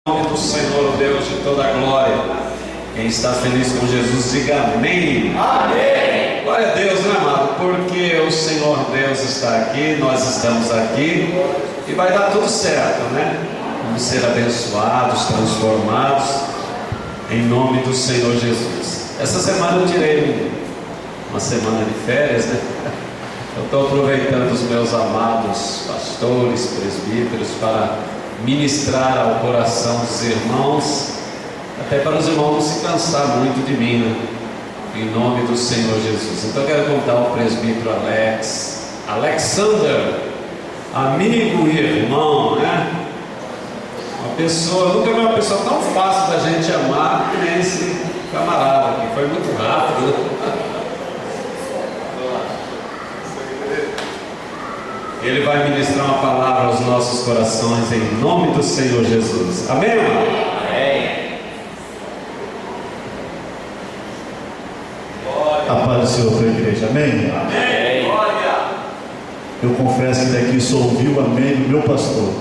Em nome do Senhor, Deus de toda a glória. Quem está feliz com Jesus, diga amém. Amém. Glória a Deus, né, amado? Porque o Senhor Deus está aqui, nós estamos aqui e vai dar tudo certo, né? Vamos ser abençoados, transformados, em nome do Senhor Jesus. Essa semana eu tirei uma semana de férias, né? Eu estou aproveitando os meus amados pastores, presbíteros, para ministrar ao coração dos irmãos, até para os irmãos não se cansar muito de mim, né? Em nome do Senhor Jesus. Então eu quero contar ao presbítero Alexander, amigo e irmão, né? Uma pessoa, nunca vi uma pessoa tão fácil da gente amar que nem esse camarada aqui, foi muito rápido, né? Ele vai ministrar uma palavra aos nossos corações em nome do Senhor Jesus. Amém, irmão? Amém. A paz do Senhor para a igreja, amém? Amém. Glória. Eu confesso que daqui só ouvi o amém do meu pastor.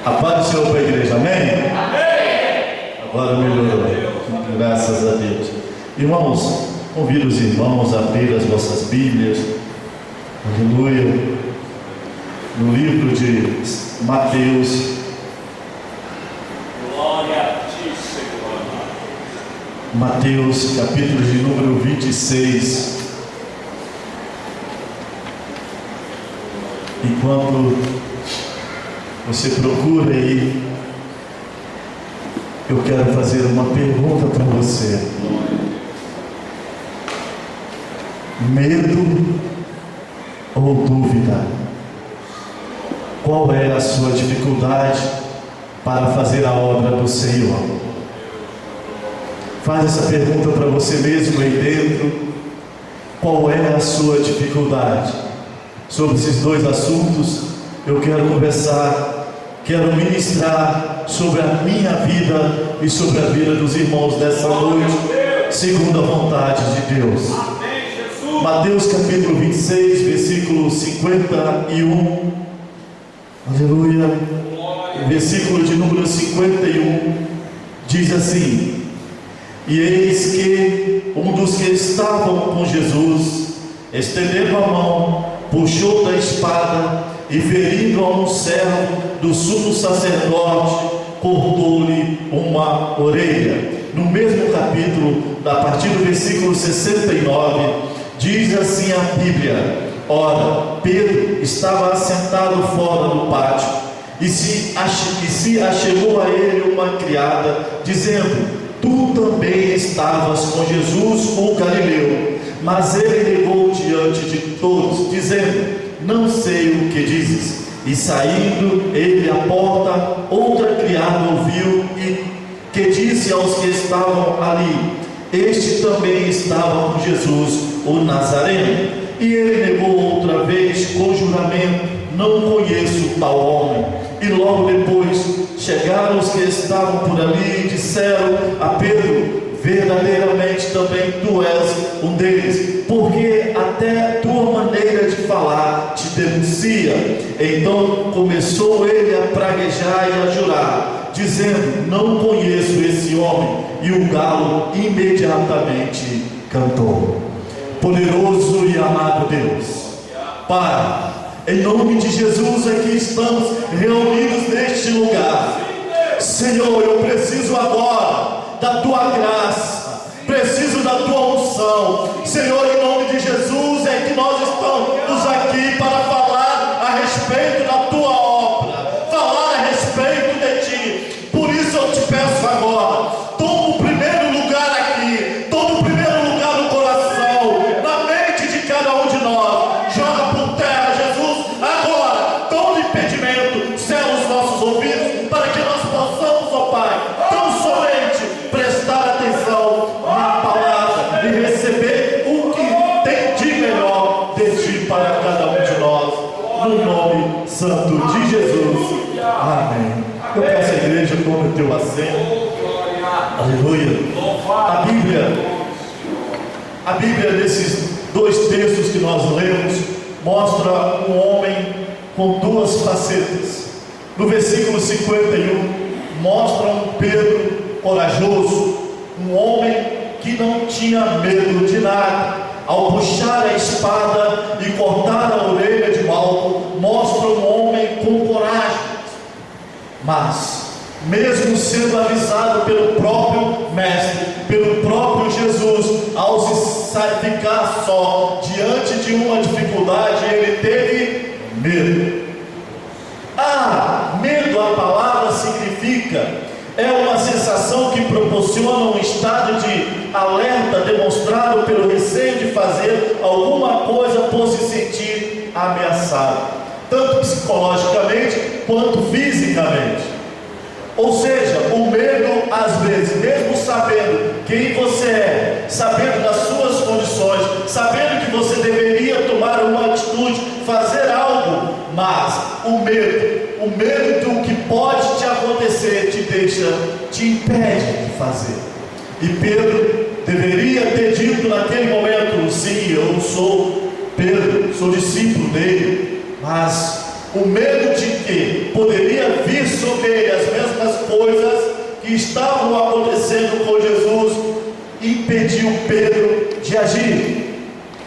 A paz do Senhor para a igreja, amém? Amém. Agora melhorou, graças a Deus. Irmãos, convido os irmãos a abrir as vossas Bíblias, aleluia, no livro de Mateus. Glória a ti, Senhor. Mateus, capítulo de número 26. Enquanto você procura aí, eu quero fazer uma pergunta para você. Medo ou dúvida? Qual é a sua dificuldade para fazer a obra do Senhor? Faz essa pergunta para você mesmo aí dentro. Qual é a sua dificuldade? Sobre esses dois assuntos eu quero conversar, quero ministrar sobre a minha vida e sobre a vida dos irmãos dessa noite, segundo a vontade de Deus. Mateus capítulo 26, versículo 51, aleluia, versículo de número 51, diz assim: e eis que um dos que estavam com Jesus, estendendo a mão, puxou da espada e, ferindo a um servo do sumo sacerdote, cortou-lhe uma orelha. No mesmo capítulo, a partir do versículo 69, diz assim a Bíblia: ora, Pedro estava assentado fora do pátio, e se achegou a ele uma criada, dizendo: tu também estavas com Jesus, o Galileu. Mas ele negou diante de todos, dizendo: não sei o que dizes. E saindo ele à porta, outra criada ouviu, e que disse aos que estavam ali: este também estava com Jesus, o Nazareno. E ele negou outra vez com juramento: não conheço tal homem. E logo depois chegaram os que estavam por ali e disseram a Pedro: verdadeiramente também tu és um deles, porque até tua maneira de falar te denuncia. Então começou ele a praguejar e a jurar, dizendo: não conheço esse homem. E o galo imediatamente cantou. Poderoso e amado Deus, Pai, em nome de Jesus, aqui estamos reunidos neste lugar. Senhor, eu preciso agora da tua graça, preciso da tua unção. Senhor, em nome de Jesus é que nós estamos aqui para falar a respeito da tua obra, falar a respeito de ti. Por isso eu te peço agora, toma o primeiro lugar aqui, toma o primeiro lugar no coração, na mente de cada um de nós. Joga por terra, Jesus, agora, todo impedimento, sela os nossos ouvidos, para que nós possamos, ó Pai, tão somente prestar atenção na palavra e receber o que tem de melhor de ti para cada um de nós, no nome santo de Jesus, amém. Eu peço à igreja, tome o teu assento, aleluia. A Bíblia desses dois textos que nós lemos mostra um homem com duas facetas. No versículo 51 mostra um Pedro corajoso, um homem que não tinha medo de nada. Ao puxar a espada e cortar a orelha de Malco, mostra um homem com coragem. Mas, mesmo sendo avisado pelo próprio Mestre, pelo próprio Jesus, ao se ficar só diante de uma dificuldade, ele teve medo. Medo, a palavra significa, é uma sensação que proporciona um estado de alerta demonstrado pelo receio de fazer alguma coisa por se sentir ameaçado, tanto psicologicamente quanto fisicamente. Ou seja, o medo, às vezes, mesmo sabendo quem você é, sabendo das suas condições, sabendo que você deveria tomar uma atitude, fazer algo, mas o medo do que pode te acontecer te impede de fazer. E Pedro deveria ter dito naquele momento: sim, eu sou Pedro, sou discípulo dele, mas o medo de que poderia vir sobre ele as mesmas coisas que estavam acontecendo com Jesus impediu Pedro de agir.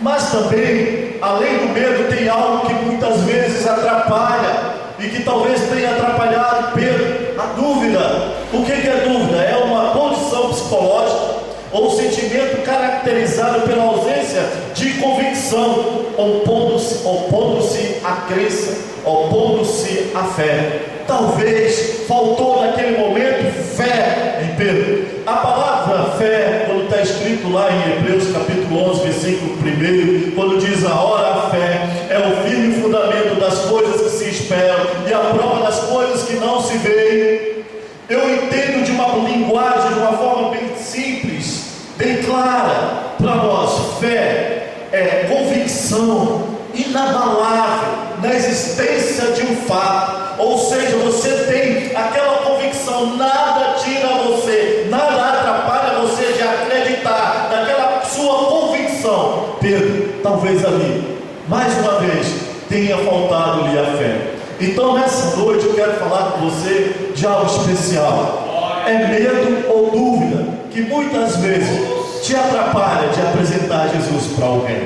Mas também, além do medo, tem algo que muitas vezes atrapalha e que talvez tenha atrapalhado Pedro: a dúvida. O que é dúvida? É uma condição psicológica ou sentimento caracterizado pela ausência de convicção, opondo-se à crença, opondo-se à fé. Talvez faltou naquele momento fé em Pedro. A palavra fé, quando está escrito lá em Hebreus capítulo 11, versículo 1, quando diz: a hora a fé é o firme fundamento das coisas que se esperam e a prova das coisas que não se veem. Eu entendo de uma linguagem, de uma forma bem simples, bem clara para nós. Fé é convicção inabalável na existência de um fato. Ou seja, você tem aquela convicção, nada tira você, nada atrapalha você de acreditar naquela sua convicção. Pedro, talvez ali, mais uma vez, tenha faltado-lhe a fé. Então nessa noite eu quero falar com você de algo especial. É medo ou dúvida que muitas vezes te atrapalha de apresentar Jesus para alguém.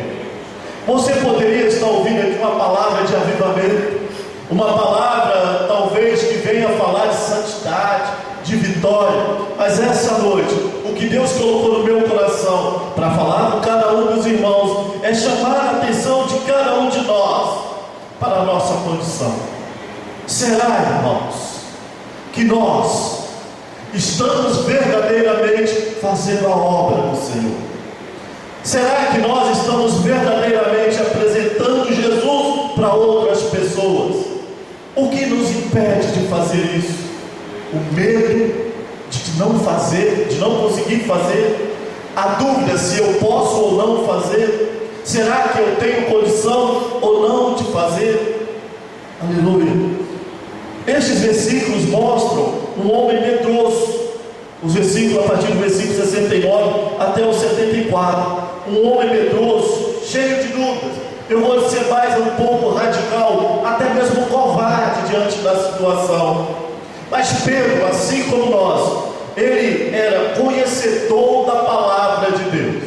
Você poderia estar ouvindo aqui uma palavra de avivamento, uma palavra talvez que venha falar de santidade, de vitória, mas essa noite o que Deus colocou no meu coração para falar com cada um dos irmãos é chamar a atenção de cada um de nós para a nossa condição. Será, irmãos, que nós estamos verdadeiramente fazendo a obra do Senhor? Será que nós estamos verdadeiramente apresentando Jesus para outras pessoas? O que nos impede de fazer isso? O medo de não fazer, de não conseguir fazer? A dúvida se eu posso ou não fazer? Será que eu tenho condição ou não de fazer? Aleluia! Estes versículos mostram um homem medroso. Os versículos, a partir do versículo 69 até o 74. Um homem medroso, cheio de dúvidas. Eu vou ser mais um pouco radical, até mesmo covarde diante da situação. Mas Pedro, assim como nós, ele era conhecedor da palavra de Deus.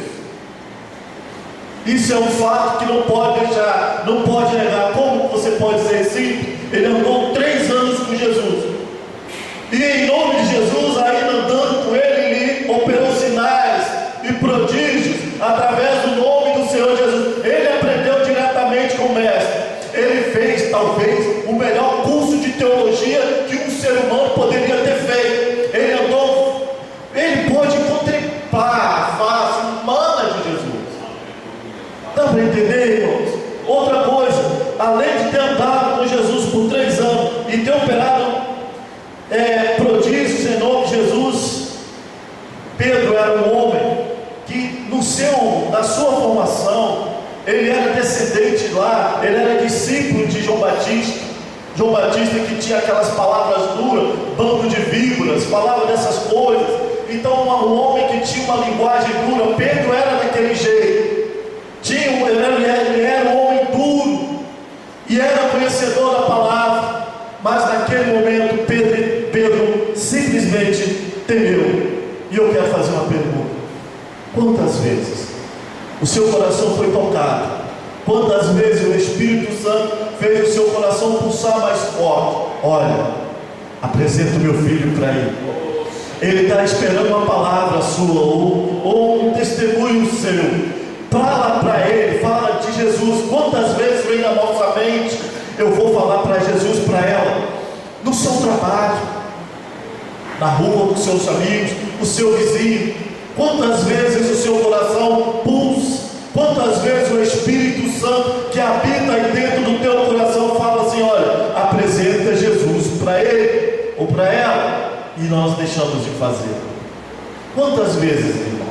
Isso é um fato que não pode deixar, não pode negar. Como você pode dizer assim? Ele andou 3 anos com Jesus, e em nome de Jesus, ainda andando com ele operou sinais e prodígios através do nome do Senhor Jesus. Ele aprendeu diretamente com o Mestre. Ele fez talvez o melhor curso de teologia que um ser humano poderia ter feito. Ele pôde contemplar a face humana de Jesus. Dá para entender, irmãos? Outra coisa, além de ter andado com Jesus por 3 anos e ter operado prodígios em nome de Jesus, Pedro era um homem que na sua formação, ele era descendente lá, ele era discípulo de João Batista. João Batista que tinha aquelas palavras duras, bando de víboras, falava dessas coisas. Então um homem que tinha uma linguagem dura. Pedro era daquele jeito, ele era um homem duro e era conhecedor da palavra. Mas naquele momento Pedro simplesmente simplesmente temeu. E eu quero fazer uma pergunta: quantas vezes o seu coração foi tocado? Quantas vezes o Espírito Santo fez o seu coração pulsar mais forte? Olha, apresento meu filho para ele. Ele está esperando uma palavra sua, ou um testemunho seu. Fala para ele, fala de Jesus. Quantas vezes vem na nossa mente: eu vou falar para Jesus, para ela, no seu trabalho, na rua, com seus amigos, o seu vizinho. Quantas vezes o seu coração pulsa? Quantas vezes o Espírito Santo que habita aí dentro do teu coração fala assim: olha, apresenta Jesus para ele ou para ela, e nós deixamos de fazer? Quantas vezes, irmão?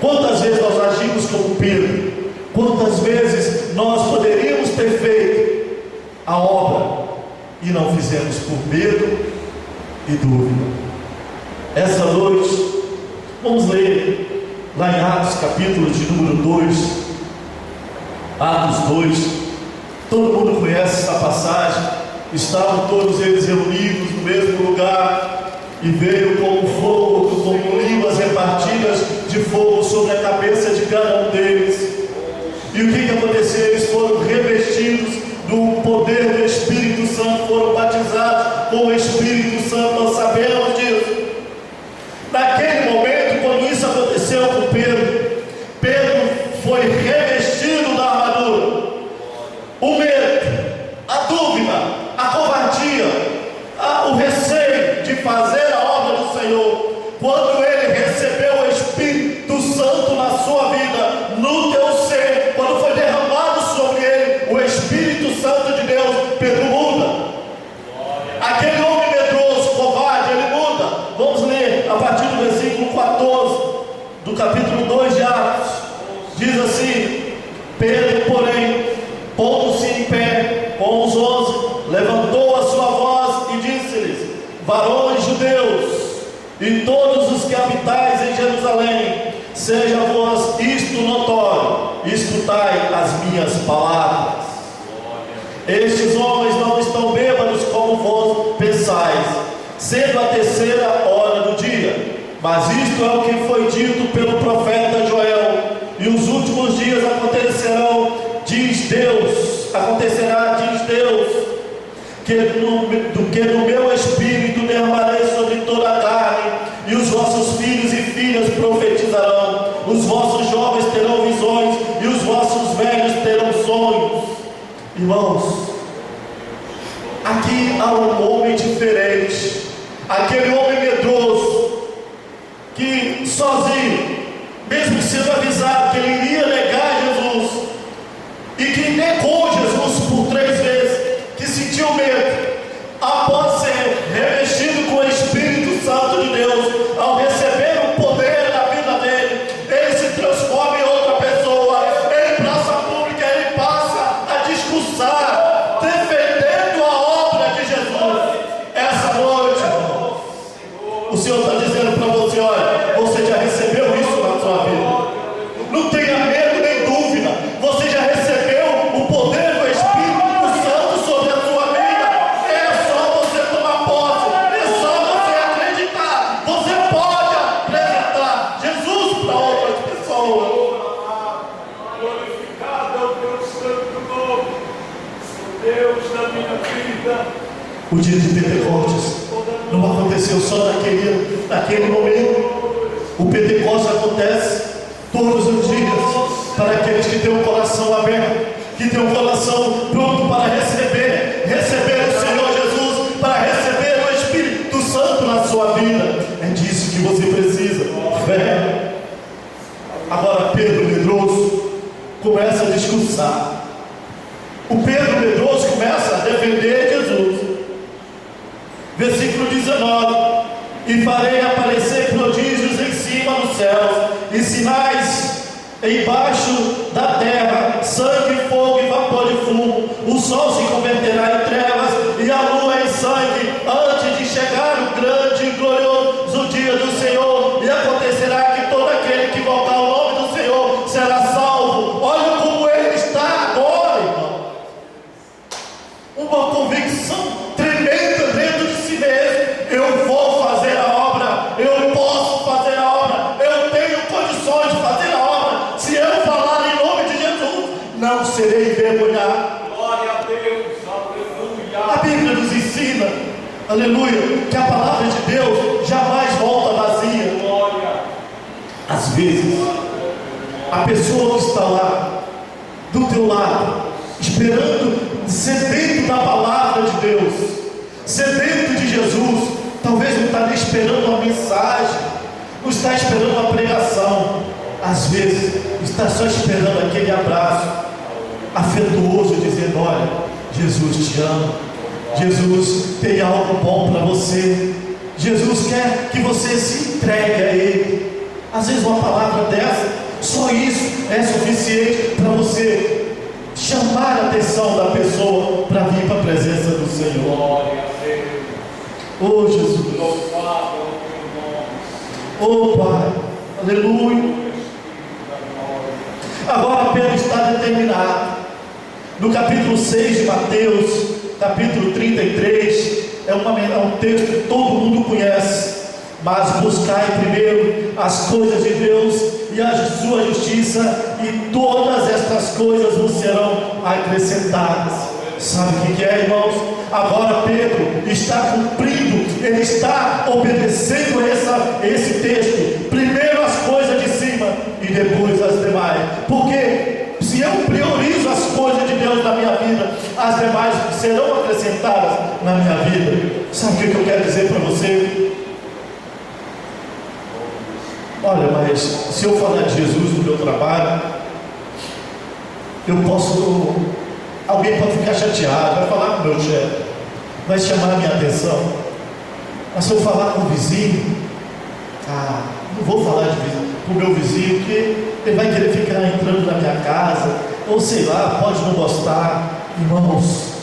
Quantas vezes nós agimos como Pedro? Quantas vezes nós poderíamos ter feito a obra e não fizemos por medo e dúvida? Essa noite, vamos ler lá em Atos, capítulo de número 2. Atos 2. Todo mundo conhece essa passagem. Estavam todos eles reunidos no mesmo lugar, e veio como fogo, como línguas repartidas de fogo sobre a cabeça de cada um deles. E o que aconteceu? Eles foram revestidos do poder do Espírito Santo, foram batizados com o Espírito Santo. Nós sabemos disso. Naquele momento, quando isso aconteceu com Pedro, Pedro foi revestido da armadura. O medo, a dúvida, a covardia, o receio de fazer a obra do Senhor, quando ele recebeu o Espírito Santo na sua vida, no teu ser, quando foi derramado sobre ele o Espírito Santo de Deus, Pedro muda. Aquele homem medroso, covarde, ele muda. Vamos ler a partir do versículo 14 do capítulo 2 de Atos. Diz assim: Pedro, porém, pondo-se em pé com os 11, levantou a sua voz e disse-lhes: varões judeus, e todos os que habitais em Jerusalém, seja vos isto notório, escutai as minhas palavras. Estes homens não estão bêbados como vós pensais, sendo a terceira hora do dia. Mas isto é o que foi dito pelo profeta Joel: e os últimos dias acontecerão, diz Deus, que no meu Espírito derramarei sobre toda a carne, e os vossos filhos e filhas profetizarão, os vossos jovens terão visões, e os vossos velhos terão sonhos. Irmãos, aqui há um homem diferente, aquele homem medroso, que sozinho, mesmo sendo avisado que ele iria negar Jesus, e que negou Jesus por 3 vezes, que sentiu medo, após ser revestido com o Espírito Santo de Deus, ao receber o poder da vida dele, ele se transforma em outra pessoa. Ele, em praça pública, ele passa a discursar, defendendo a obra de Jesus. Essa noite, o Senhor está dizendo para você: olha, você já recebeu isso na sua vida. Não tenha medo nem dúvida. Você já recebeu o poder do Espírito Santo sobre a sua vida. É só você tomar posse, é só você acreditar. Você pode apresentar Jesus para outras pessoas. Glorificado é o teu santo nome, Deus da minha vida. O dia de Pentecostes não aconteceu só naquele momento. O Pentecostes acontece todos os dias para aqueles que têm o coração aberto, que têm o coração pronto para receber o Senhor Jesus, para receber o Espírito Santo na sua vida. É disso que você precisa, fé. Agora Pedro medroso começa a discursar. O Pedro medroso começa a defender Jesus. Versículo 19: e farei aparecer prodígios em cima dos céus, e sinais embaixo da terra, sangue, fogo e vapor de fumo. O sol se converterá em trevas e a lua em sangue, antes de chegar o grande e glorioso dia do Senhor. E acontecerá que todo aquele que invocar o nome do Senhor será salvo. Olha como ele está agora, irmão. Uma convicção tremenda dentro de si mesmo: eu vou fazer a aleluia, que a palavra de Deus jamais volta vazia. Às vezes, a pessoa que está lá, do teu lado, esperando, sedento da palavra de Deus, sedento de Jesus, talvez não está nem esperando uma mensagem, não está esperando uma pregação, às vezes está só esperando aquele abraço afetuoso, dizendo: olha, Jesus te ama, Jesus tem algo bom para você, Jesus quer que você se entregue a Ele. Às vezes uma palavra dessa, só isso é suficiente para você chamar a atenção da pessoa para vir para a presença do Senhor. Oh Jesus, oh Pai, aleluia. Agora Pedro está determinado. No capítulo 6 de Mateus, capítulo 33, é um texto que todo mundo conhece. Mas buscai primeiro as coisas de Deus e a sua justiça, e todas estas coisas vos serão acrescentadas. Sabe o que é, irmãos? Agora Pedro está cumprindo, ele está obedecendo esse texto. Primeiro as coisas de cima e depois as demais. Porque se eu priorizo as coisas de Deus na minha vida, as demais serão acrescentadas na minha vida. Sabe o que eu quero dizer para você? Olha, mas se eu falar de Jesus no meu trabalho, eu posso, alguém pode ficar chateado, vai falar com o meu chefe, vai chamar a minha atenção. Mas se eu falar com o vizinho, não vou falar com o meu vizinho, porque ele vai querer ficar entrando na minha casa, ou sei lá, pode não gostar. Irmãos,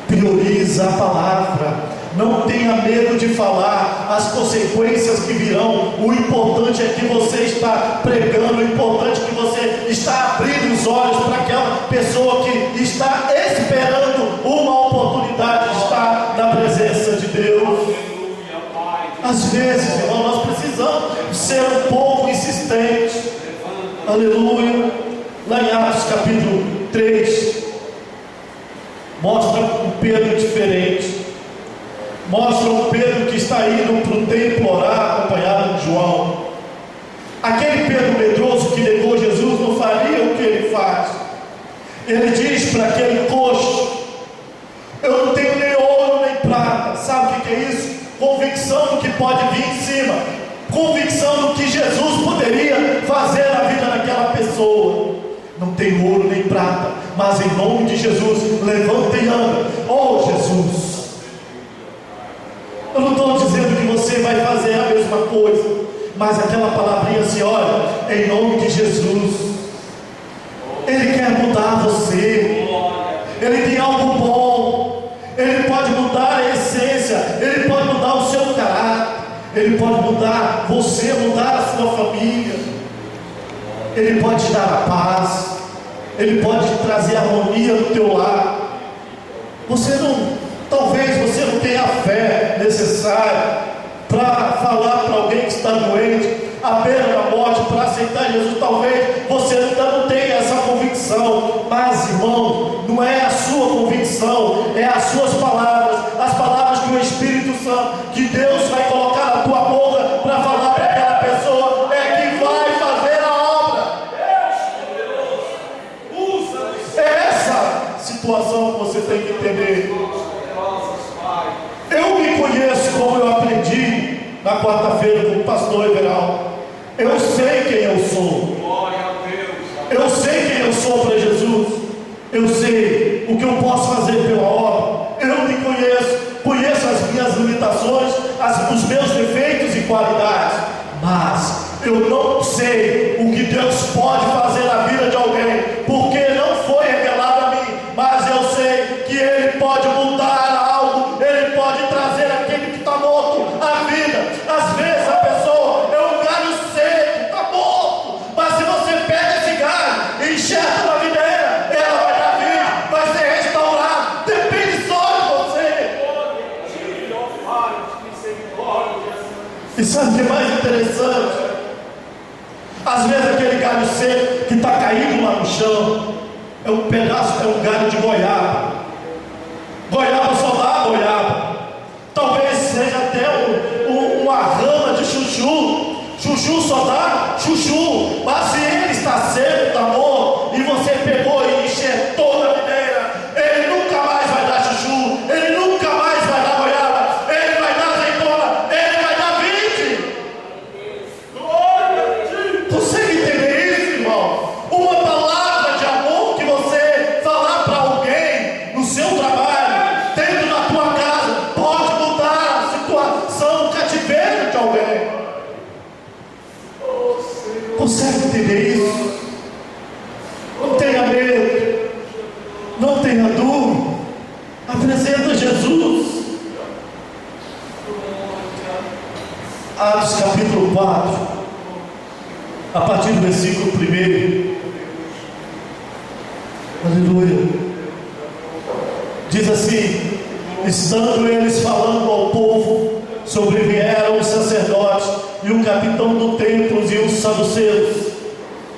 prioriza a palavra. Não tenha medo de falar as consequências que virão. O importante é que você está pregando, o importante é que você está abrindo os olhos para aquela pessoa que está esperando uma oportunidade de estar na presença de Deus. Às vezes, irmão, nós precisamos ser um pouco insistentes. Aleluia. Lá em Atos capítulo 3, mostra um Pedro diferente. Mostra um Pedro que está indo para o templo orar, acompanhado de João. Aquele Pedro medroso que negou Jesus não faria o que ele faz. Ele diz para aquele coxo: eu não tenho nem ouro nem prata. Sabe o que é isso? Convicção do que pode vir em cima, convicção do que Jesus poderia fazer na vida daquela pessoa. Não tem ouro nem prata, mas em nome de Jesus, levanta e anda. Oh Jesus, eu não estou dizendo que você vai fazer a mesma coisa, mas aquela palavrinha assim: olha, em nome de Jesus, Ele quer mudar você, Ele tem algo bom, Ele pode mudar a essência, Ele pode mudar o seu caráter, Ele pode mudar você, mudar a sua família, Ele pode te dar a paz, Ele pode te trazer harmonia no teu lar. Talvez você não tenha a fé necessária para falar para alguém que está doente, à beira da morte, para aceitar Jesus. Talvez você ainda não tenha essa convicção, mas irmão, não é a sua convicção, é as suas palavras, as palavras que o Espírito Santo, que Deus vai colocar na tua boca para falar para aquela pessoa, é que vai fazer a obra. É essa situação que você tem que entender. Eu me conheço, como eu aprendi na quarta-feira com o pastor Everaldo. Eu sei quem eu sou. Eu sei quem eu sou para Jesus. Eu sei o que eu posso fazer pela obra. Eu me conheço as minhas limitações, os meus defeitos e qualidades. Mas eu não sei o que Deus pode fazer na vida de alguém, porque não foi revelado a mim. Mas eu sei que Ele pode mudar algo, Ele pode trazer aquele que está morto à vida. Às vezes a pessoa é um galho seco, está morto, mas se você pega esse galho e enxerga na videira, ela vai dar vida, vai ser restaurada. Depende só de você. E sabe o que é mais interessante? Às vezes aquele galho seco que está caído lá no chão é um pedaço, é um galho de goiaba. Goiaba só dá goiaba. Talvez alguém. Consegue entender isso? Não tenha medo, não tenha dúvida. Apresenta Jesus. Atos capítulo 4, a partir do versículo 1. Aleluia. Diz assim: estando eles falando ao povo, sobrevieram os sacerdotes e o capitão do templo e os saduceus,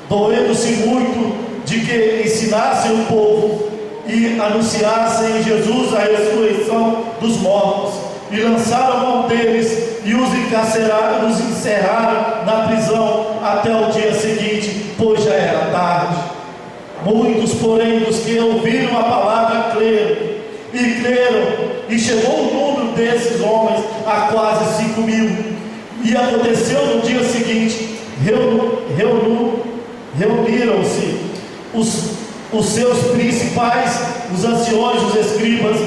doendo-se muito de que ensinassem o povo e anunciassem em Jesus a ressurreição dos mortos, e lançaram mão deles e os encarceraram, os encerraram na prisão até o dia seguinte, pois já era tarde. Muitos, porém, dos que ouviram a palavra creram, e chegou o número desses homens a quase 5.000. E aconteceu no dia seguinte, reuniram-se os seus principais, os anciões, os escribas,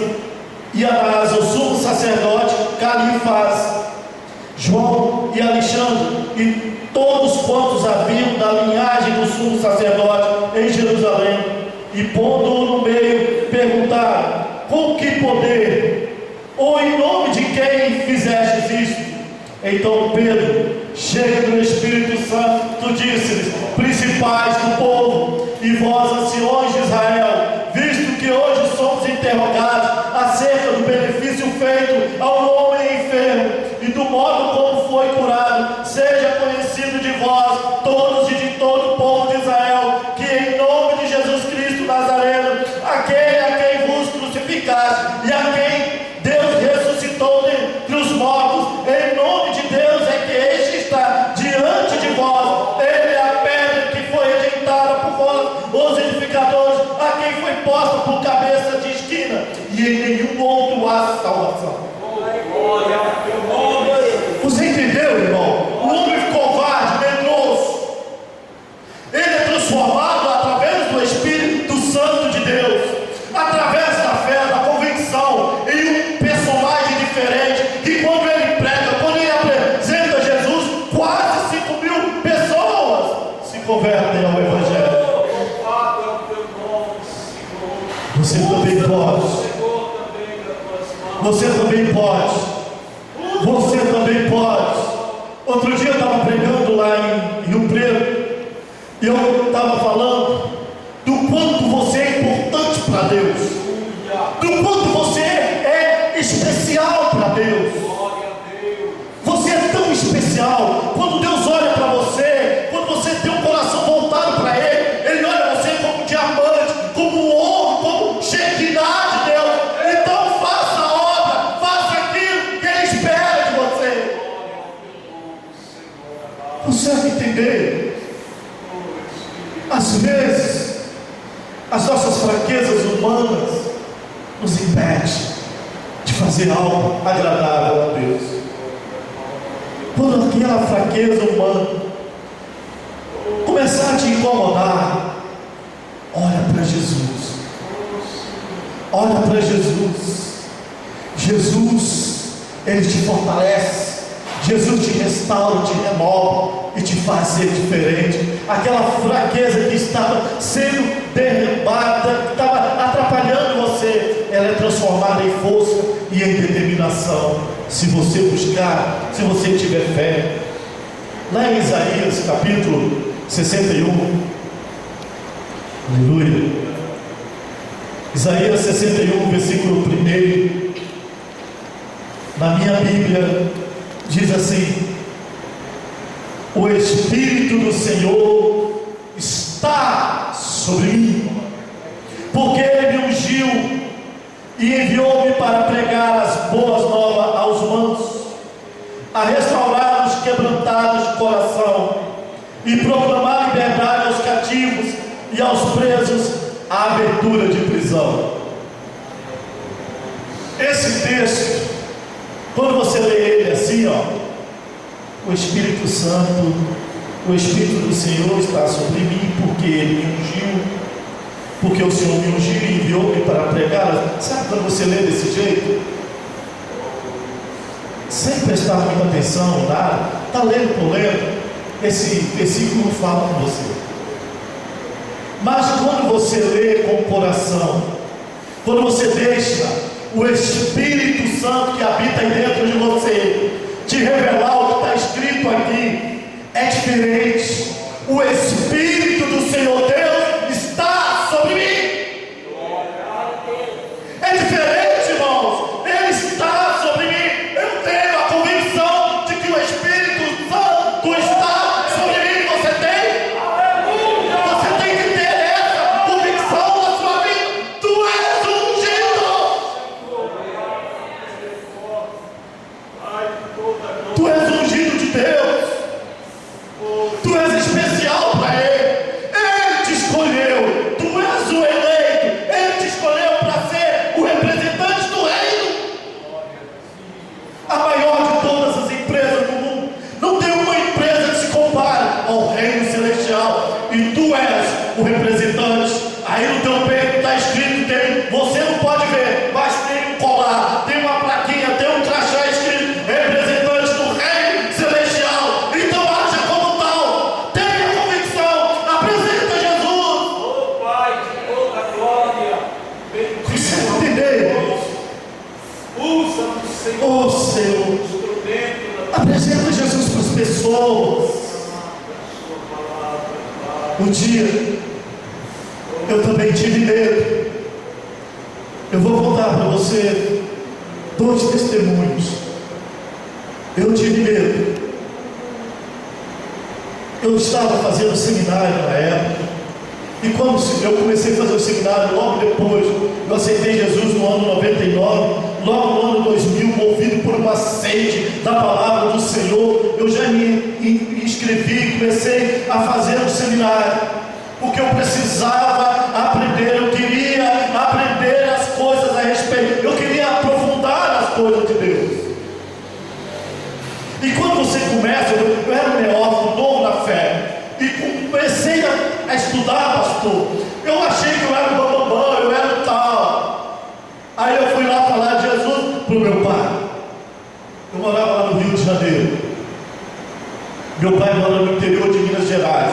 e Anás, o sumo sacerdote, Caifás, João e Alexandre, e todos quantos haviam da linhagem do sumo sacerdote em Jerusalém, e pondo-o no meio, perguntaram: com que poder, ou em nome de quem fizestes isto? Então Pedro, cheio do Espírito Santo, disse-lhes: principais do povo, e vós, anciões de Israel, visto que hoje somos interrogados acerca do benefício feito ao homem enfermo e do modo como foi curado, seja conhecido de vós todos e de todo o povo de Israel, que em nome de Jesus Cristo Nazareno, aquele a quem vos crucificaste e a quem Deus ressuscitou dentre os mortos, em nome de Deus é que este está diante de vós. Ele é a pedra que foi rejeitada por vós, os edificadores, a quem foi posta por cabeça de esquina, e em nenhum outro há salvação. Você entendeu, irmão? O homem covarde, medroso, ele é transformado através do Espírito Santo de Deus, através da fé, da convicção, em um personagem diferente, que quando ele prega, quando ele apresenta Jesus, quase 5.000 pessoas se convertem ao Evangelho. Você também pode. Você também pode. Você também pode. Outro dia eu estava pregando lá em Rio Preto, e eu estava falando do quanto você é importante para Deus, do quanto você é especial para Deus. Você é tão especial. Quando Deus olha para você, quando você tem um coração voltado para Ele, Ele olha você como um diamante, como um ouro, como Shekinah de Deus. Então faça a obra, faça aquilo que Ele espera de você. Consegue entender? Às vezes, as nossas fraquezas humanas nos impedem de fazer algo agradável a Deus. Quando aquela fraqueza humana começar a te incomodar, olha para Jesus. Olha para Jesus. Jesus, Ele te fortalece. Jesus te restaura, te renova e te faz ser diferente. Aquela fraqueza que estava sendo derrubada, que estava atrapalhando você, ela é transformada em força e em determinação, se você buscar, se você tiver fé. Lá em Isaías capítulo 61, aleluia, Isaías 61, versículo 1, na minha Bíblia diz assim: o Espírito do Senhor está sobre mim, porque Ele me ungiu e enviou-me para pregar as boas novas aos mansos, a restaurar os quebrantados de coração, e proclamar liberdade aos cativos e aos presos a abertura de prisão. Esse texto, quando você lê ele assim, o Espírito Santo, o Espírito do Senhor está sobre mim, porque Ele me ungiu, porque o Senhor me ungiu e enviou-me para pregar. Sabe quando você lê desse jeito? sem prestar muita atenção em nada, está lendo por lendo, esse versículo não fala com você. Mas quando você lê com o coração, quando você deixa o Espírito Santo que habita aí dentro de você te revelar o que está escrito aqui, é diferente. O Espírito do Senhor Deus está sobre mim. É diferente, irmãos. Ele está sobre mim. Eu tenho a convicção de que o Espírito Santo está sobre mim. Você tem? Você tem que ter essa convicção na sua vida. Tu és ungido. Tu és ungido de Deus. Tu és especial para Ele. Ele te escolheu. Tu és o eleito. Ele te escolheu para ser o representante do reino. A maior de todas as empresas do mundo. Não tem uma empresa que se compare ao reino celestial. E tu és o representante. Aí no teu peito está escrito, você não pode ver, mas tem um colar, tem uma plaquinha, tem um crachá escrito representante do reino celestial. Então haja como tal. Tenha convicção. Apresenta Jesus. Oh Pai de toda glória, Você entendeu? usa-nos, Senhor, Oh Senhor, instrumento da apresenta Jesus para as pessoas. tua palavra, Pai. Um dia eu também tive medo. Eu vou contar para você 2 testemunhos. Eu tive medo. Eu estava fazendo seminário na época. E quando eu comecei a fazer o seminário, logo depois, eu aceitei Jesus no ano 99, logo no ano 2000, movido por uma sede da palavra do Senhor, eu já me inscrevi, comecei a fazer o seminário, porque eu precisava aprender, eu queria aprender as coisas a respeito, eu queria aprofundar as coisas de Deus. E quando você começa, eu era um neófito, novo na fé, e comecei a estudar, pastor. Eu achei que eu era o bambambam, eu era o tal. Aí eu fui lá falar de Jesus para o meu pai. Eu morava lá no Rio de Janeiro. Meu pai mora no interior de Minas Gerais,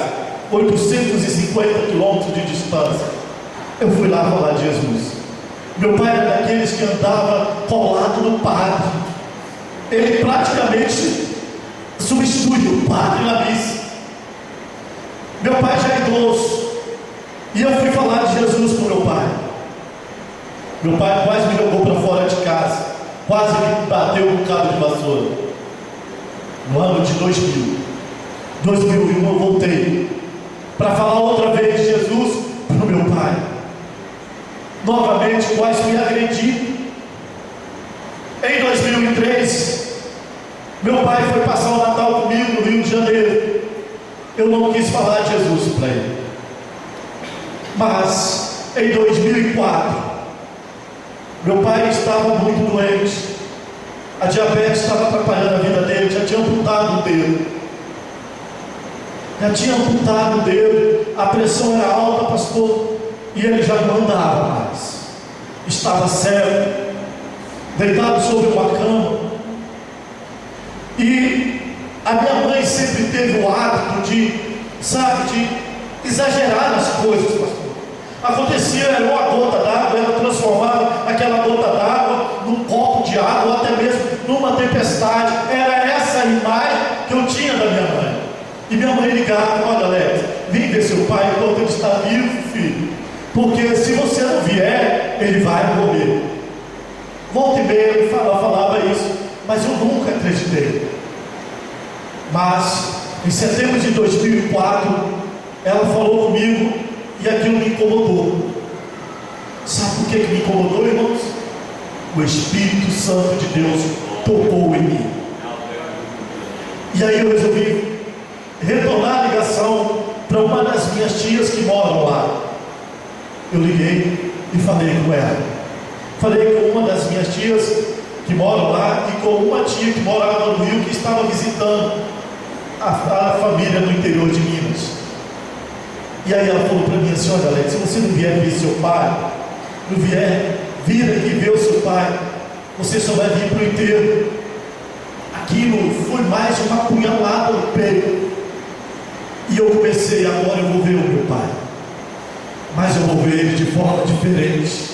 850 quilômetros de distância. Eu fui lá falar de Jesus. Meu pai era daqueles que andava colado no padre. Ele praticamente substitui o padre na missa. Meu pai já é idoso. E eu fui falar de Jesus com meu pai. Meu pai quase me jogou para fora de casa. Quase me bateu com um cabo de vassoura. No ano de 2000. 2001 eu voltei para falar outra vez de Jesus para o meu pai. Novamente quase fui agredido. Em 2003, meu pai foi passar o Natal comigo no Rio de Janeiro. Eu não quis falar de Jesus para ele. Mas em 2004, meu pai estava muito doente. A diabetes estava atrapalhando a vida dele. Já tinha amputado o dedo. A pressão era alta, pastor. E ele já não andava mais. Estava cego, deitado sobre uma cama. E a minha mãe sempre teve o hábito de exagerar nas coisas, pastor. Acontecia, era uma gota d'água, ela transformava aquela gota d'água num copo de água, ou até mesmo numa tempestade. Era essa a imagem que eu tinha da minha mãe. E minha mãe ligava: olha, Alex, vem ver seu pai enquanto ele está vivo, filho, porque se você não vier, ele vai morrer. Volta e meia ele falava isso, mas eu nunca acreditei. Mas em setembro de 2004, ela falou comigo e aquilo me incomodou. Sabe por que me incomodou, irmãos? O Espírito Santo de Deus tocou em mim. E aí eu resolvi retornar a ligação para uma das minhas tias que moram lá. Eu liguei e falei com ela. Falei com uma das minhas tias que moram lá e com uma tia que morava no Rio, que estava visitando a família no interior de Minas. E aí ela falou para mim assim: olha, Alex, se você não vier ver seu pai, não vier vir aqui ver o seu pai, você só vai vir para o enterro. aquilo foi mais uma punhalada no peito. E eu comecei, agora eu vou ver o meu pai, mas eu vou ver ele de forma diferente.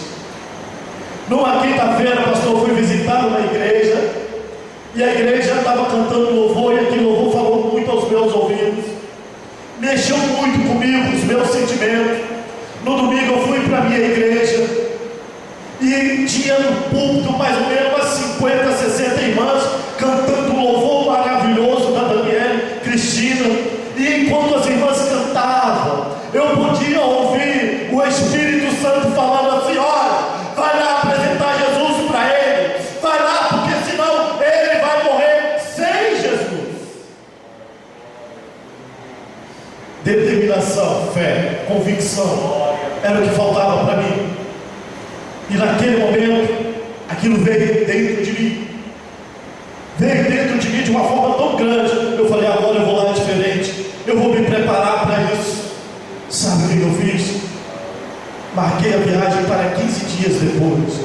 Numa quinta-feira, pastor, eu fui visitar uma igreja, e a igreja estava cantando louvor, e aquele louvor falou muito aos meus ouvidos, mexeu muito comigo, os meus sentimentos. No domingo eu fui para a minha igreja, e tinha no púlpito mais ou menos umas 50, 60 irmãs, cantando um louvor maravilhoso da Daniela, Cristina, e enquanto as irmãs cantavam, eu podia ouvir o Espírito Santo falando assim: olha, vai lá apresentar Jesus para ele, vai lá, porque senão ele vai morrer sem Jesus. Determinação, fé, convicção, era o que faltava para mim. E naquele momento, aquilo veio dentro de mim, de uma forma tão grande. Eu falei: agora eu vou lá diferente, eu vou me preparar para isso. Sabe o que eu fiz? Marquei a viagem para 15 dias depois,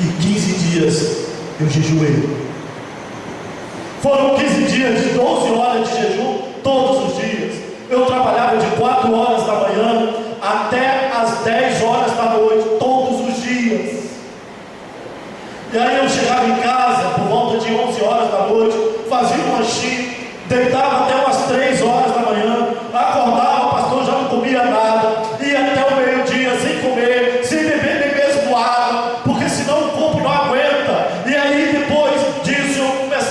e 15 dias eu jejuei. Foram 15 dias de 12 horas de jejum todos os dias. Eu trabalhava de 4 horas da manhã até as 10 horas da noite, todos os dias. E aí eu chegava em casa por volta de 11 horas da noite, fazia um lanchinho, deitava até umas 3 horas da manhã, acordava, o pastor já não comia nada, ia até o meio-dia sem comer, sem beber nem mesmo água, porque senão o corpo não aguenta. E aí depois disso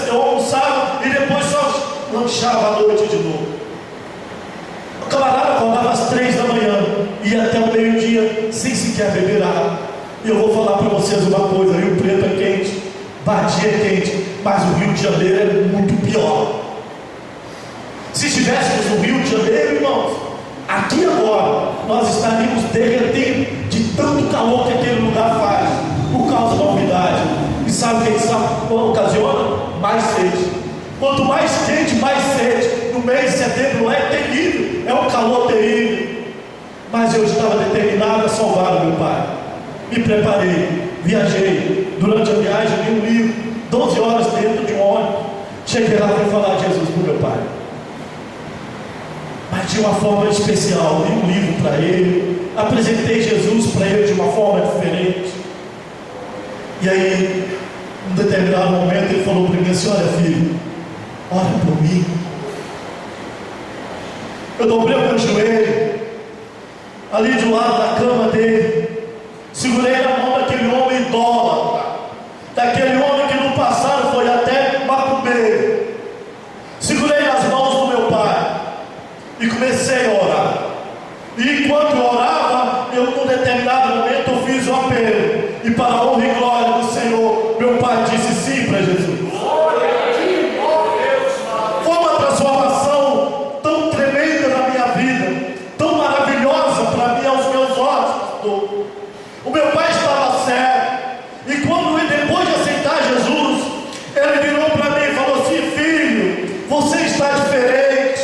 eu almoçava e depois só lanchava à noite de novo. O camarada acordava às 3 da manhã, ia até o meio-dia sem sequer beber água. E eu vou falar para vocês uma coisa: Rio Preto é quente, Badia é quente, mas o Rio de Janeiro é muito pior. Se estivéssemos no Rio de Janeiro, irmãos, aqui agora, nós estaríamos derretendo de tanto calor que aquele lugar faz, por causa da umidade. E sabe o que isso ocasiona? Mais sede. Quanto mais quente, mais sede. No mês de setembro é terrível, é um calor terrível. Mas eu estava determinado a salvar o meu pai. Me preparei, viajei. Durante a viagem li um livro, 12 horas dentro de um ônibus. Cheguei lá para falar de Jesus para o meu pai, mas de uma forma especial. Li um livro para ele, apresentei Jesus para ele de uma forma diferente. E aí, em um determinado momento, ele falou para mim assim: olha, filho, ora por mim. Eu dobrei o meu joelho ali do lado da cama dele, segurei a mão daquele homem idólatra, daquele homem que no passado foi até macumbeiro. Segurei as mãos do meu pai e comecei a orar. E enquanto eu orava, eu num determinado momento eu fiz um apelo, e para a honra e glória do Senhor, meu pai disse sim para Jesus. Foi uma transformação tão tremenda na minha vida, tão maravilhosa para mim aos meus olhos, pastor. O meu pai estava certo, e quando depois de aceitar Jesus, ele virou para mim e falou assim: filho, você está diferente.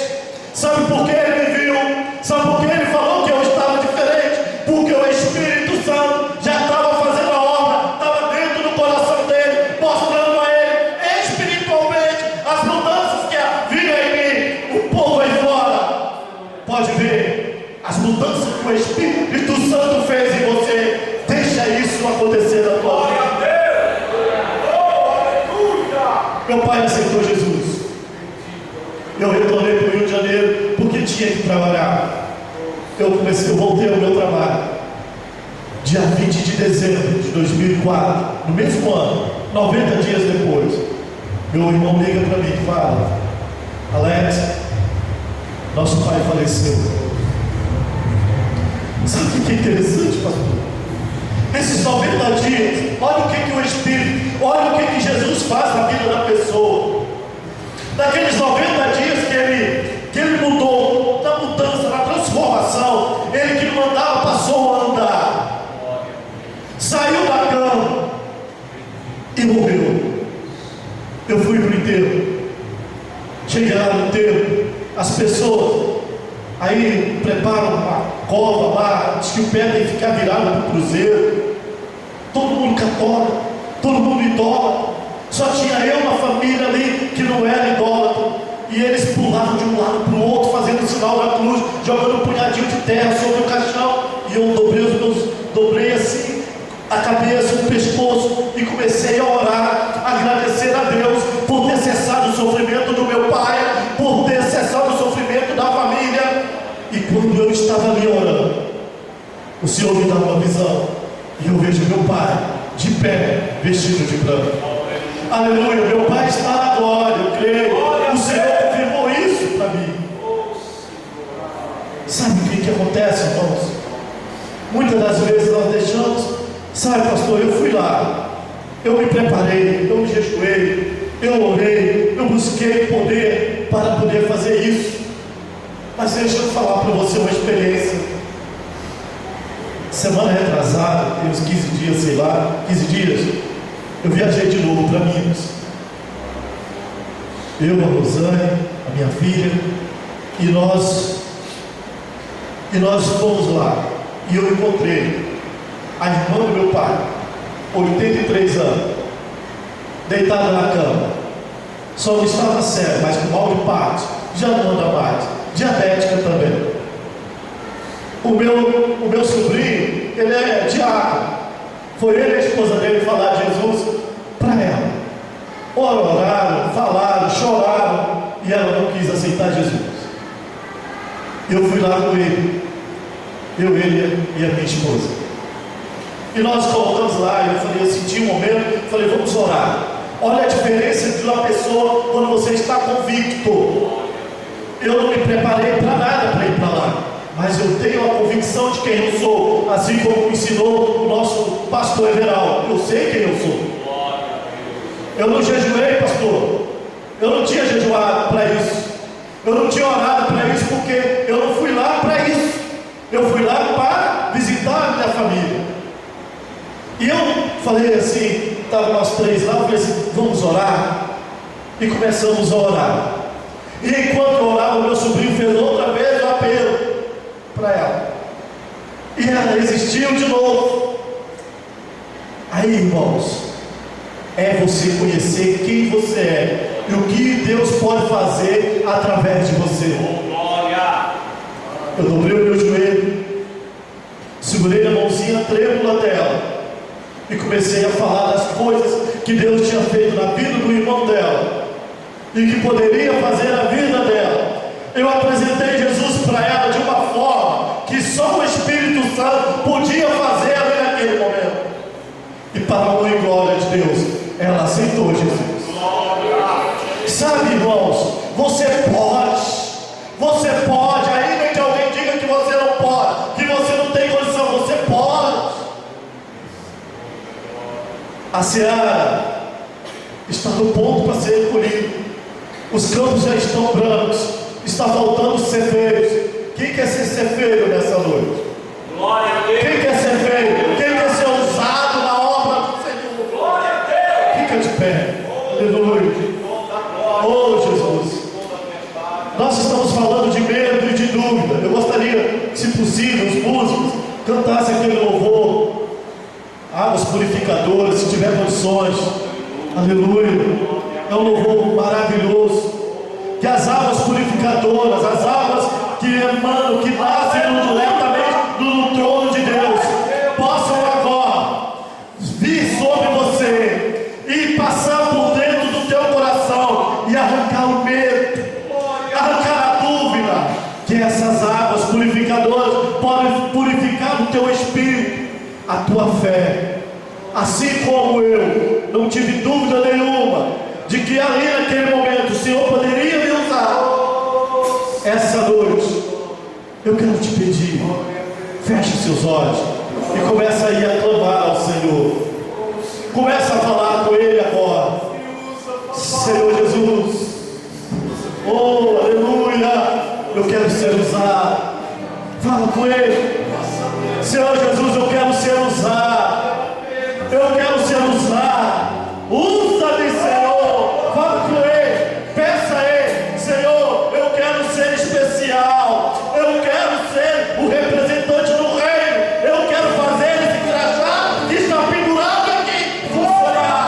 Sabe por que ele me viu? Sabe por que ele falou que eu estava diferente? Porque o Espírito Santo já estava fazendo a obra, estava dentro do coração dele, mostrando a ele espiritualmente as mudanças que havia em mim. O povo aí fora pode ver as mudanças que o Espírito Santo fez em você. Deixa isso acontecer na tua vida. Meu pai aceitou Jesus. Eu retornei para o Rio de Janeiro porque tinha que trabalhar. Eu voltei ao meu trabalho dia 20 de dezembro de 2004, no mesmo ano, 90 dias depois. Meu irmão liga para mim e fala: Alex, nosso pai faleceu. Sabe o que é interessante, pastor? Esses 90 dias, olha o que o Espírito, olha o que Jesus faz na vida da pessoa. Naqueles 90 dias que ele mudou, na mudança, na transformação, ele que não andava passou a andar, saiu da cama e morreu. Eu fui para o enterro. Cheguei lá no enterro, as pessoas aí preparam uma cova lá, diz que o pé tem que ficar virado para o cruzeiro. Todo mundo católico, todo mundo idólatra. Só tinha eu, uma família ali que não era idólatra. E eles pulavam de um lado para o outro, fazendo o sinal da cruz, jogando um punhadinho de terra sobre o caixão. E eu dobrei assim a cabeça, o pescoço, e comecei a orar, a agradecer a Deus por ter cessado o sofrimento do meu pai, por ter cessado o sofrimento da família. E quando eu estava ali orando, o Senhor me dá uma visão, e eu vejo meu pai de pé, vestido de branco. Aleluia, meu pai está na glória, eu creio. O Senhor confirmou isso para mim. Sabe o que acontece, irmãos? Muitas das vezes nós deixamos, sabe, pastor, eu fui lá, eu me preparei, eu me jejuei, eu orei, eu busquei poder para poder fazer isso. Mas deixa eu falar para você uma experiência. Semana retrasada, tem uns 15 dias, sei lá, 15 dias, eu viajei de novo para Minas. Eu, a Rosane, a minha filha, e nós fomos lá. E eu encontrei a irmã do meu pai, 83 anos, deitada na cama. Só não estava séria, mas com mal de parte, já não anda mais, diabética também. O meu sobrinho, ele é diácono. Foi ele e a esposa dele falar de Jesus para ela. Oraram, falaram, choraram, e ela não quis aceitar Jesus. Eu fui lá com ele, ele e a minha esposa. E nós colocamos lá, eu senti um momento, falei, vamos orar. Olha a diferença de uma pessoa quando você está convicto. Eu não me preparei para nada para ir para lá, mas eu tenho a convicção de quem eu sou, assim como me ensinou o nosso pastor Everaldo. Eu sei quem eu sou. Eu não jejuei, pastor. Eu não tinha jejuado para isso. Eu não tinha orado para isso, porque eu não fui lá para isso. Eu fui lá para visitar a minha família. E eu falei assim, estavam nós três lá, eu falei assim, vamos orar. E começamos a orar. E enquanto eu orava, meu sobrinho fez outra vez o apelo para ela. E ela resistiu de novo. Aí, irmãos, é você conhecer quem você é e o que Deus pode fazer através de você. Eu dobrei o meu joelho, segurei a mãozinha trêmula dela e comecei a falar das coisas que Deus tinha feito na vida do irmão dela e que poderia fazer na vida dela. Eu apresentei Jesus para ela de uma forma que só o Espírito Santo podia fazer ali naquele momento. E para a honra e glória de Deus, ela aceitou Jesus. Sabe, irmãos, você pode, ainda que alguém diga que você não pode, que você não tem condição, você pode. A seara está no ponto para ser recolhida. Os campos já estão brancos. Está faltando os cefeiros. Quem quer ser cefeiro nessa noite? Glória a Deus. Quem quer ser cefeiro? Quem quer ser usado na obra do Senhor? Glória a Deus. Fica de pé. Aleluia. Oh, Jesus. Nós estamos falando de medo e de dúvida. Eu gostaria, se possível, os músicos cantassem aquele louvor. Águas purificadoras, se tiver condições. Aleluia. É um louvor maravilhoso. Que as águas purificadoras, as águas que emanam, que nascem diretamente do trono de Deus, possam agora vir sobre você e passar por dentro do teu coração e arrancar o medo, arrancar a dúvida. Que essas águas purificadoras podem purificar o teu espírito, a tua fé. Assim como eu não tive dúvida nenhuma de que ali naquele momento o Senhor poderia me usar. Essa noite eu quero te pedir, feche seus olhos e começa aí a clamar ao Senhor. Começa a falar com Ele agora. Senhor Jesus, oh aleluia, eu quero ser usado. Fala com Ele. Senhor Jesus, eu quero ser usado. Eu quero ser usado. Usa-me, Senhor. Fala com Ele. Peça a Ele. Senhor, eu quero ser especial. Eu quero ser o representante do reino. Eu quero fazer esse crachá que está pendurado aqui funcionar.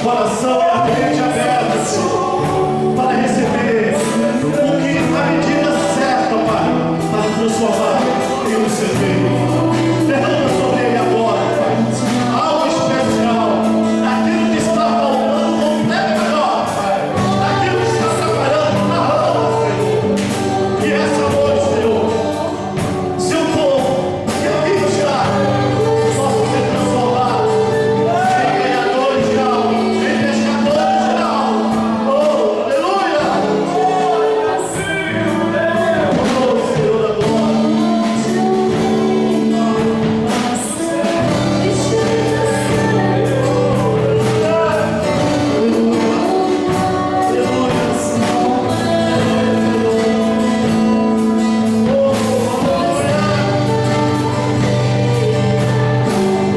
coração e a mente aberta, Senhor, para receber o que a medida certa, Pai, para transformar em um ser. Derrama sobre ele agora, Pai, algo especial, daquilo que está faltando completo agora, Pai, daquilo que está atrapalhando na rama, Senhor. Que essa noite, Senhor, seu povo que aqui está possa ser transformado em ganhadores de alma, em pescadores de alma. Oh, aleluia! Oh, Senhor da glória.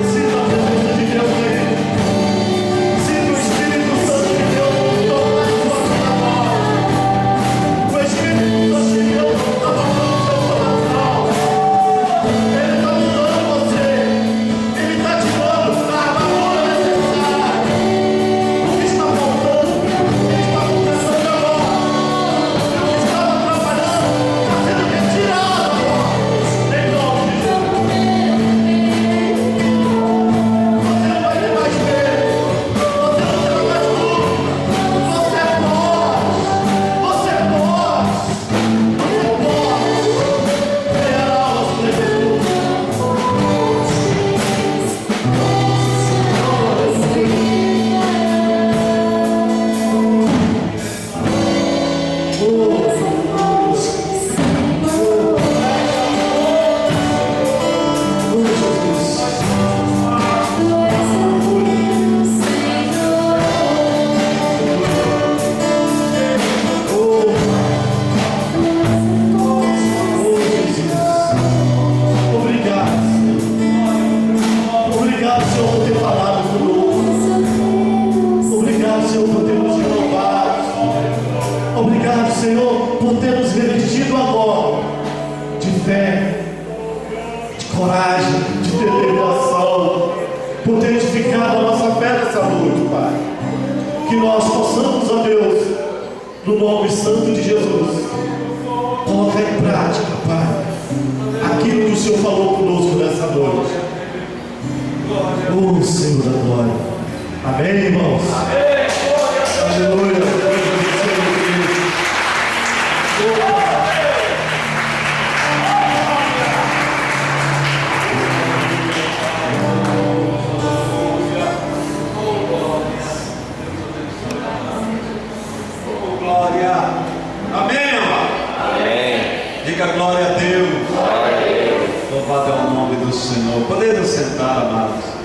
Sinta a presença de Deus aí. Sinta o Espírito Santo de Deus tocar a sua vida agora. O Espírito Santo de Deus está tocando o seu coração. Ele está mudando você. Ele está te dando a armadura necessária. O que está faltando, ele está acontecendo agora. E o que estava atrapalhando está sendo retirado agora. Em nome de Jesus. Você não vai ter mais medo. Você não terá mais dúvida. Você pode. Você pode. Você pode. Ganhar almas para Jesus. Obrigado, Senhor. Obrigado, Senhor, por ter falado conosco. Obrigado, Senhor, por ter nos renovado. Obrigado, Senhor, por ter nos revestido agora de fé, de coragem, de determinação, por ter edificado a nossa fé nessa noite, Pai. Que nós possamos, ó Deus, no nome santo de Jesus, colocar em prática, Pai, aquilo que o Senhor falou conosco nessa noite. Oh, Senhor da glória. Amém, irmãos? Aleluia. Deus abençoe vocês. Oh, glória. Amém, amado? Amém. Diga glória a Deus. Glória a Deus. Louvado é o nome do Senhor. Podemos sentar, amados.